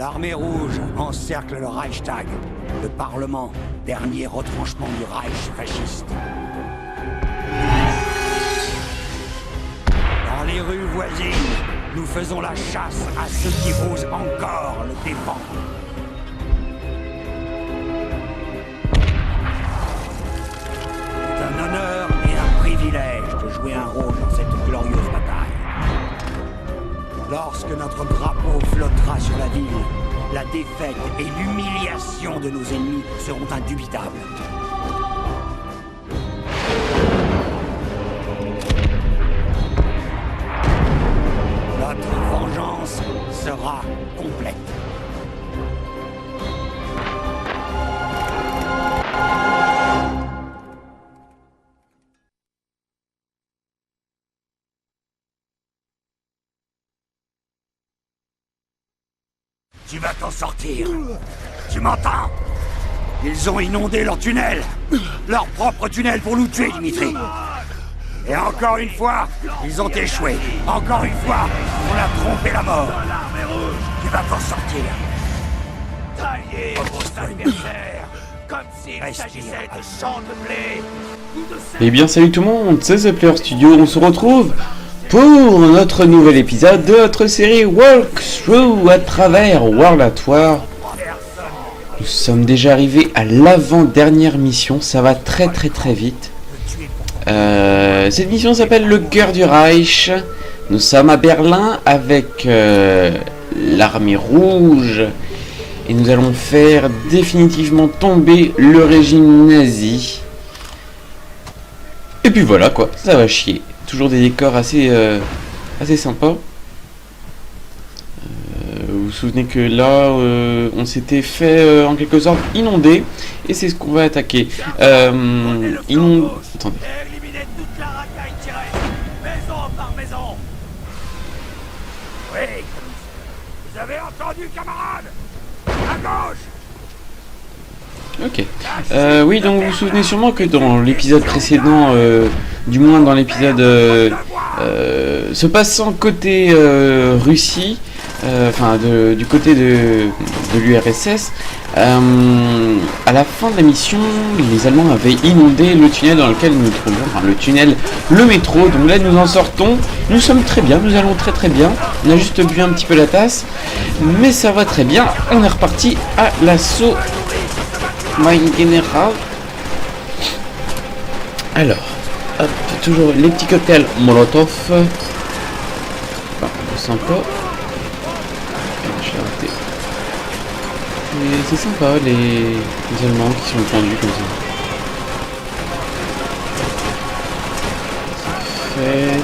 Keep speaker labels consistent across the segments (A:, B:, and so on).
A: L'armée rouge encercle le Reichstag, le Parlement, dernier retranchement du Reich fasciste. Dans les rues voisines, nous faisons la chasse à ceux qui osent encore le défendre. C'est un honneur et un privilège de jouer un rôle dans cette glorieuse bataille. Lorsque notre drapeau flottera sur la ville, la défaite et l'humiliation de nos ennemis seront indubitables. Notre vengeance sera complète. Tu vas t'en sortir. Tu m'entends? Ils ont inondé leur tunnel. Leur propre tunnel pour nous tuer, Dimitri. Et encore une fois, ils ont échoué. Encore une fois, on a trompé la mort. Tu vas t'en sortir.
B: Taillé vos adversaires, comme s'il s'agissait de champs de blé.
C: Eh bien salut tout le monde, c'est The Player Studio, on se retrouve pour notre nouvel épisode de notre série Walkthrough à travers World at War. Nous sommes déjà arrivés à l'avant-dernière mission, ça va très vite. Cette mission s'appelle le cœur du Reich. Nous sommes à Berlin avec l'armée rouge et nous allons faire définitivement tomber le régime nazi. Et puis voilà quoi, ça va chier. Toujours des décors assez sympas. Vous vous souvenez que là, on s'était fait en quelque sorte inonder. Et c'est ce qu'on va attaquer. Attendez.
B: Éliminer toute la racaille terrestre, maison par maison. Oui, vous avez entendu, camarades? À gauche.
C: Ok. Oui, donc vous vous souvenez sûrement que dans l'épisode précédent, du moins dans l'épisode se passant côté Russie, enfin du côté de l'URSS, à la fin de la mission, les Allemands avaient inondé le tunnel dans lequel nous nous trouvions, enfin le métro. Donc là nous en sortons, nous sommes très bien, nous allons très bien. On a juste bu un petit peu la tasse, mais ça va très bien. On est reparti à l'assaut. Mein General. Alors, hop, toujours les petits cocktails Molotov. Enfin, sympa. Je l'ai raté. Mais c'est sympa les Allemands qui sont tendus comme ça. C'est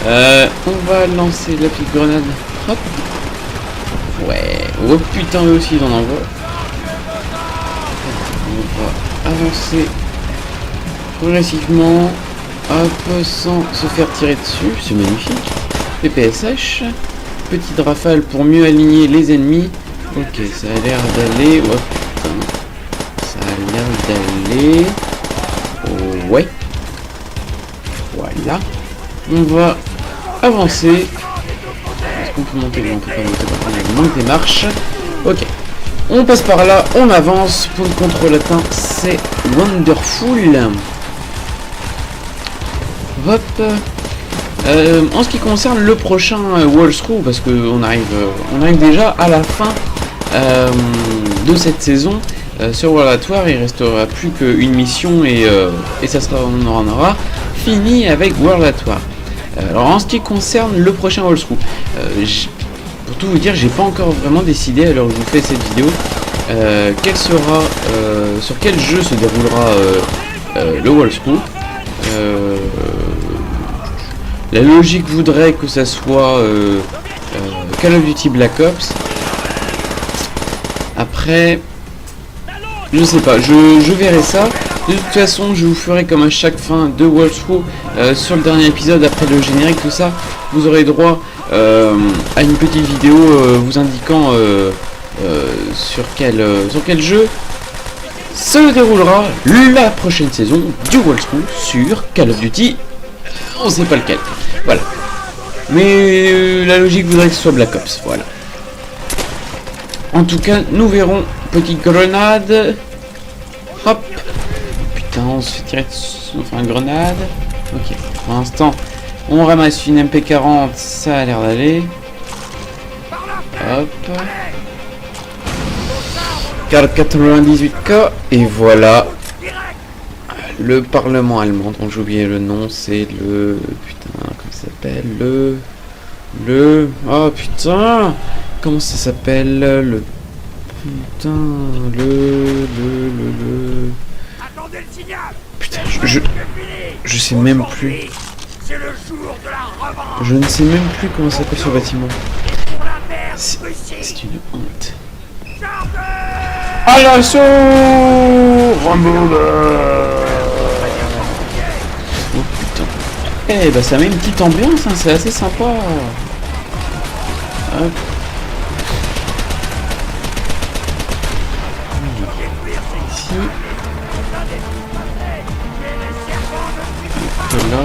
C: fait, on va lancer la petite grenade. Hop. Ouais, oh putain, eux aussi ils en envoient. On va avancer progressivement, hop, sans se faire tirer dessus, c'est magnifique. PPSH, petite rafale pour mieux aligner les ennemis. Ok, ça a l'air d'aller. Oh putain, ça a l'air d'aller. Oh, ouais. Voilà. On va avancer. On peut monter, mais on peut pas monter par là, il manque des marches. Ok, on passe par là, on avance. Pour le contrôle atteint, c'est wonderful. Hop. En ce qui concerne le prochain Walkthrough, parce que on arrive déjà à la fin de cette saison sur World at War. Il restera plus qu'une mission et ça sera, on en aura fini avec World at War. Alors en ce qui concerne le prochain Walkthrough, pour tout vous dire, j'ai pas encore vraiment décidé à l'heure où je vous fais cette vidéo quel sera, sur quel jeu se déroulera le Walkthrough. La logique voudrait que ça soit Call of Duty Black Ops. Après, je sais pas, je verrai ça. De toute façon, je vous ferai comme à chaque fin de Walkthrough sur le dernier épisode, après le générique, tout ça, vous aurez droit à une petite vidéo vous indiquant sur quel jeu se déroulera la prochaine saison du Walkthrough sur Call of Duty. On sait pas lequel. Voilà. Mais la logique voudrait que ce soit Black Ops, voilà. En tout cas, nous verrons. Petite grenade. Hop. Putain, on se fait tirer dessus. Enfin, grenade. Ok, pour l'instant, on ramasse une MP40, ça a l'air d'aller. Hop. Car 98K. Et voilà. Le Parlement allemand, dont j'ai oublié le nom, c'est le... Putain, comment ça s'appelle? Oh putain! Comment ça s'appelle? Le... Putain...
B: Attendez le signal.
C: Putain, je sais même plus.
B: C'est le jour de la revanche.
C: Je ne sais même plus comment s'appelle ce bâtiment.
B: Pour la merde,
C: C'est
B: Russie.
C: une honte.
B: Chargez.
C: À l'assaut! Rambo! Oh putain. Eh bah ça met une petite ambiance, hein, c'est assez sympa. Hop. Ici. Là.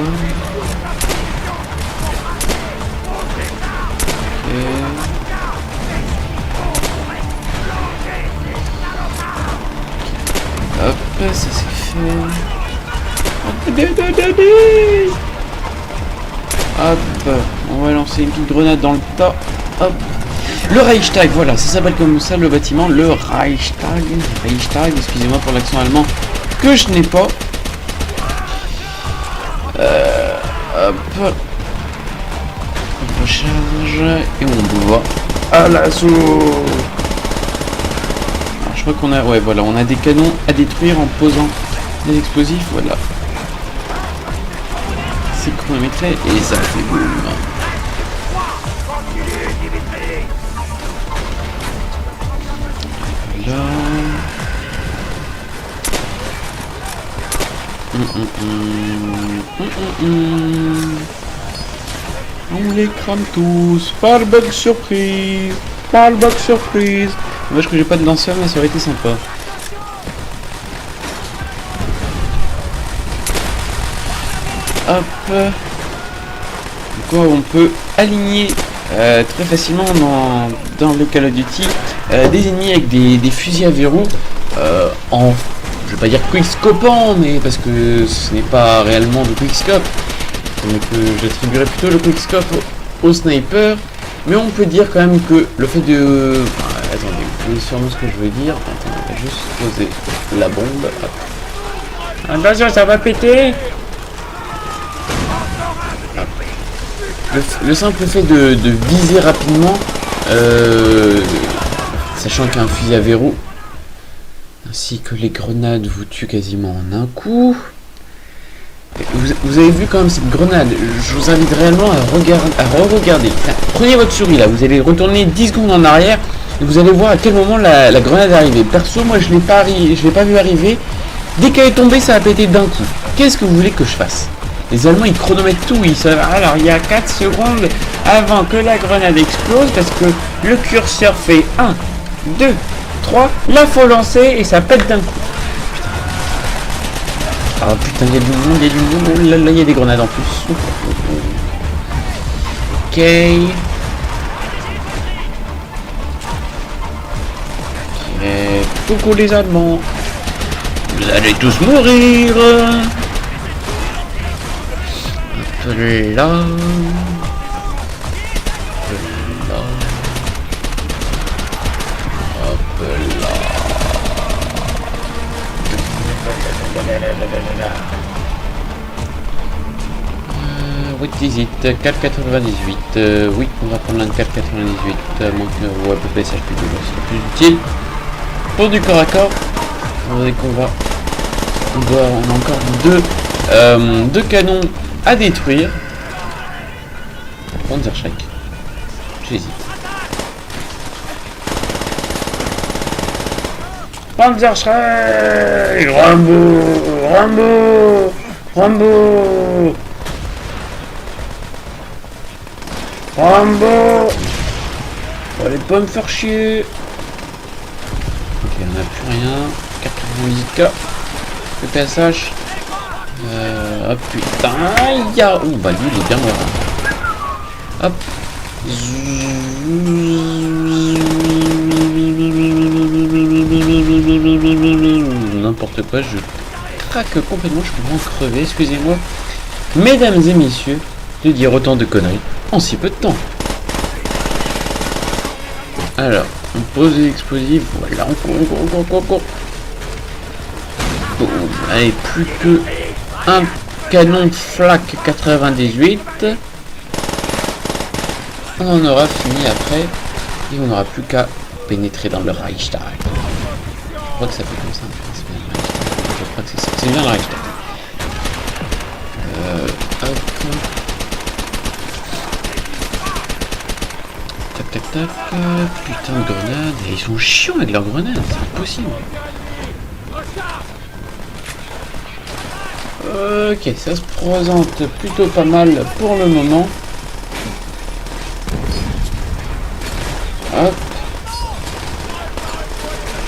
C: Hop, ça c'est fait. Hop, on va lancer une petite grenade dans le tas. Hop. Le Reichstag, voilà, ça s'appelle comme ça le bâtiment, le Reichstag. Reichstag, excusez-moi pour l'accent allemand que je n'ai pas. Hop. On recharge et on va à l'assaut. Alors, je crois qu'on a, ouais, voilà, on a des canons à détruire en posant des explosifs, voilà. C'est chronométré et ça fait boum. Là. On les crame tous. Par bug surprise. Par bug surprise. Dommage que j'ai pas de lanceur, mais ça aurait été sympa. Hop. Donc on peut aligner très facilement dans le Call of Duty des ennemis avec des fusils à verrou en, je vais pas dire quickscopant, mais parce que ce n'est pas réellement de quickscope, mais que j'attribuerais plutôt le quickscope au sniper. Mais on peut dire quand même que le fait de... attendez, vous voyez sûrement ce que je veux dire. Attends, on va juste poser la bombe. Hop. Attention, ça va péter. Le simple fait de viser rapidement, sachant qu'un fusil à verrou ainsi que les grenades vous tuent quasiment en un coup. Vous avez vu quand même cette grenade, je vous invite réellement à re-regarder. Prenez votre souris là, vous allez retourner 10 secondes en arrière et vous allez voir à quel moment la grenade est arrivée. Perso, moi je l'ai pas vu arriver. Dès qu'elle est tombée, ça a pété d'un coup. Qu'est-ce que vous voulez que je fasse? Les Allemands ils chronomètrent tout, ils savent. Alors il y a 4 secondes avant que la grenade explose parce que le curseur fait 1, 2, 3, là faut lancer et ça pète d'un coup. Ah putain, il y a du monde, il y a du monde. Là il y a des grenades en plus. Ok. Coucou les Allemands. Vous allez tous mourir. Hop là. Hop là. What is it? 4,98. Oui, on va prendre un 4,98. Manque à peu près ça plus utile. Pour du corps à corps, on a encore deux canons à détruire. Panzerschreck. J'hésite. Panzerschreck. Rambo. Allez pas me faire chier. Ok, on n'a plus rien. 98K. Le PSH. Oh putain, il y a... Ouh, bah lui il est bien mort. Hop. N'importe quoi, je craque complètement, je suis vraiment crevé, excusez-moi. Mesdames et messieurs, de dire autant de conneries en si peu de temps. Alors, on pose les explosifs, voilà, encore. Bon, allez, plus que un canon flak 98. On en aura fini après, et on n'aura plus qu'à pénétrer dans le Reichstag. Je crois que ça fait comme ça. Je crois que c'est bien le Reichstag. Hop. Tac. Putain de grenades. Et ils sont chiants avec leurs grenades, c'est impossible. Ok, ça se présente plutôt pas mal pour le moment.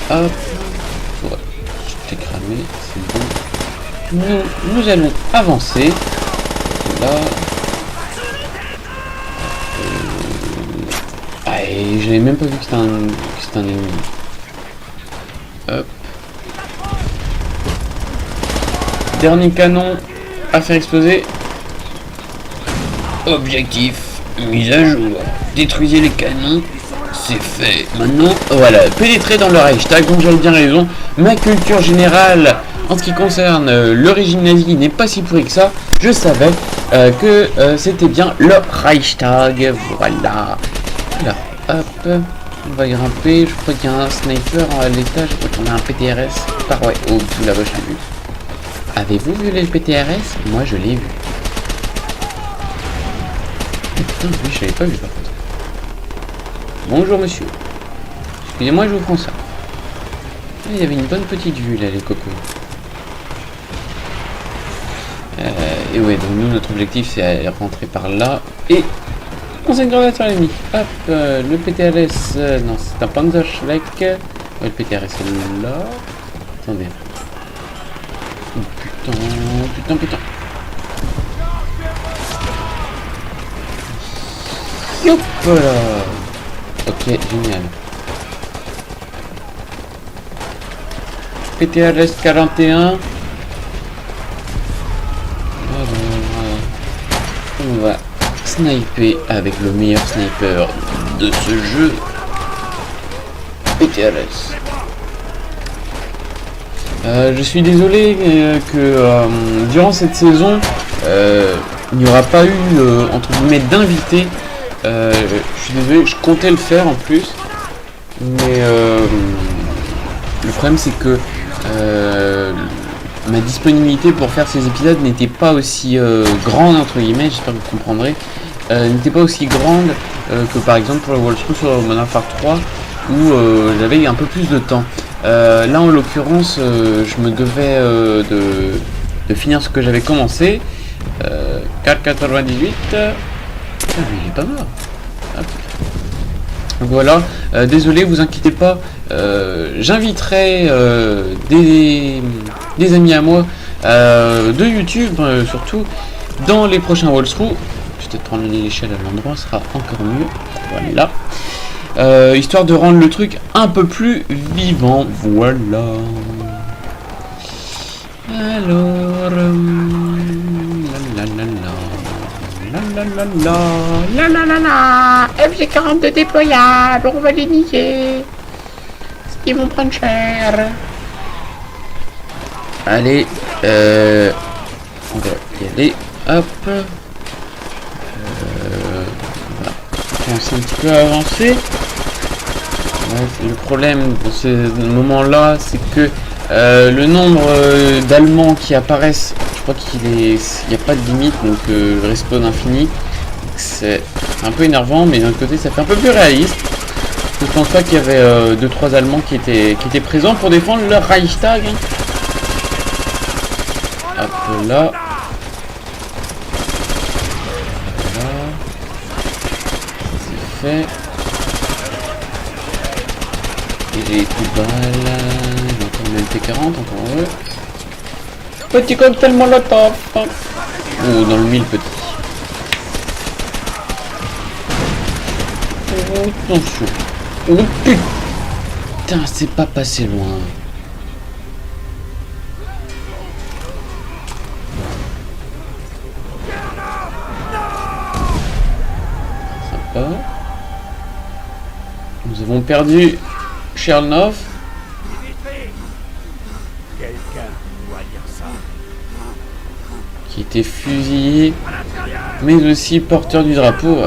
C: Hop. Ouais, je t'ai cramé, c'est bon. Nous allons avancer. Là. Et je n'avais même pas vu que c'était un ennemi. Hop. Dernier canon à faire exploser. Objectif mise à jour. Détruisez les canons. C'est fait. Maintenant, voilà, pénétrer dans le Reichstag. Donc j'avais bien raison. Ma culture générale en ce qui concerne le régime nazi n'est pas si pourri que ça. Je savais que c'était bien le Reichstag. Voilà. Là, hop. On va grimper. Je crois qu'il y a un sniper à l'étage. Je crois qu'on a un PTRS. Par ouais, oh, tout là-bas, je l'ai vu. Avez-vous vu le PTRS? Moi, je l'ai vu. Oh, putain, oui, je l'avais pas vu par contre. Bonjour monsieur. Excusez-moi, je vous prends ça. Il y avait une bonne petite vue là, les cocos. Et ouais, donc nous, notre objectif, c'est rentrer par là. Et on s'est une grenade sur l'ennemi. Hop, le PTRS. Non, c'est un Panzerschreck. Ouais, le PTRS est là. Attendez. Oh, putain. Hop là. Ok, génial. PTRS 41. On va sniper avec le meilleur sniper de ce jeu. PTRS. Je suis désolé que durant cette saison, il n'y aura pas eu entre guillemets d'invités. Je suis désolé, je comptais le faire en plus, mais le problème c'est que ma disponibilité pour faire ces épisodes n'était pas aussi grande entre guillemets, j'espère que vous comprendrez, n'était pas aussi grande que par exemple pour le Walkthrough sur Modern Warfare 3 où j'avais un peu plus de temps. Là en l'occurrence je me devais de finir ce que j'avais commencé. 4,98. Ah, mais il est pas mort. Hop. Donc voilà, désolé, vous inquiétez pas, j'inviterai des amis à moi de YouTube surtout dans les prochains walkthroughs. Peut-être prendre l'échelle à l'endroit, sera encore mieux. Voilà. Histoire de rendre le truc un peu plus vivant. Voilà. Alors, FG42 déployable, on va les niquer. Ils vont prendre cher. Allez, on va y aller. Hop. On va commencer un petit peu à avancer. Ouais, le problème de ce moment-là, c'est que le nombre d'Allemands qui apparaissent, je crois qu'il n'y a pas de limite, donc le respawn infini. C'est un peu énervant, mais d'un côté ça fait un peu plus réaliste. Je pense pas qu'il y avait 2-3 Allemands qui étaient présents pour défendre leur Reichstag. Hop là. Voilà. C'est fait. Et j'ai tout de balles. Encore une LT40, encore eux. Petit cocktail molotov. Oh, dans le mille petit. Attention. Oh putain, c'est pas passé loin. Sympa. Nous avons perdu Chernov.
B: Quelqu'un doit lire ça.
C: Qui était fusillé, mais aussi porteur du drapeau.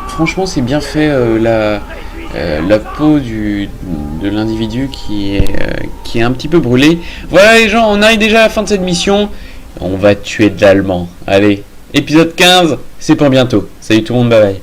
C: Franchement, c'est bien fait, la peau de l'individu qui est un petit peu brûlée. Voilà les gens, on arrive déjà à la fin de cette mission. On va tuer de l'allemand. Allez, épisode 15, c'est pour bientôt. Salut tout le monde, bye bye.